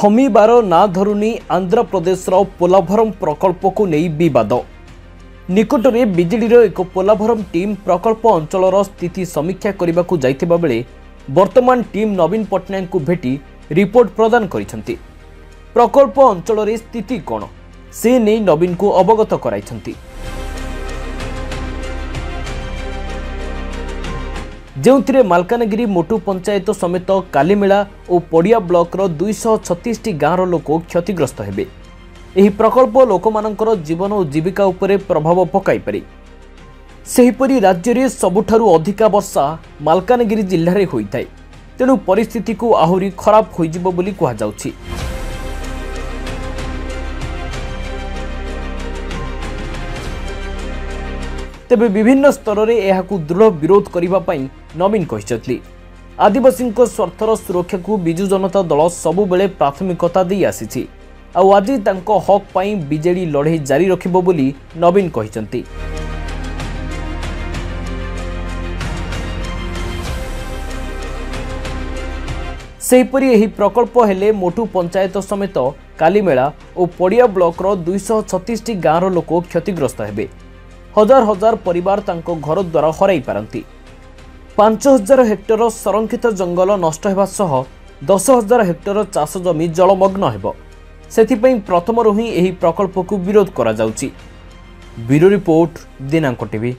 थमीबार ना धरुनी आंध्र प्रदेश पोलाभरम प्रकल्प को नहीं विवाद। निकट में बिजेडी एक पोलाभरम टीम प्रकल्प अंचल स्थिति समीक्षा करने को जाइथिबा बेले वर्तमान टीम नवीन पट्टनायक को भेटी रिपोर्ट प्रदान करिसेंती। प्रकल्प अंचल स्थिति कौन से नहीं नवीन को अवगत कराइछंती। जो मालकानगिरी मोटू पंचायत समेत कालीमेला और पड़िया ब्लॉक 236 गाँवर लोक क्षतिग्रस्त हेबे। एही प्रकल्प लोकमानंकर जीवन और जीविका उपरे प्रभाव पकाई पारे। सेहीपरि राज्य में सबुठारु अधिका वर्षा मालकानगिरी जिल्ला रे होइथाय, तेणु परिस्थिति को आहुरी खराब होइजिबो बोली कुहा जाउछि। तेबे विभिन्न स्तर में यह दृढ़ विरोध करने नवीन कहते आदिवासी स्वार्थर सुरक्षा को बिजु जनता दल सबुबले प्राथमिकता दे आसी आज तांको हक पाई बीजेडी लड़े जारी रखिबो बोली नवीन कहते। सेहीपरि एही प्रकल्प हेले मोटू पंचायत समेत कालीमेला और पड़िया ब्लॉक 236 गाँवर लोक क्षतिग्रस्त हेबे। हजार हजार परिवार तांको घर द्वार हराई पारंती। 5000 हेक्टर संरक्षित जंगल नष्ट हेबा सह 10,000 हेक्टर चाष जमी जलमग्न हेबो। सेथिपई प्रथमरु ही एही प्रकल्प को विरोध करा जाउची। ब्यूरो रिपोर्ट दिनांक टीवी।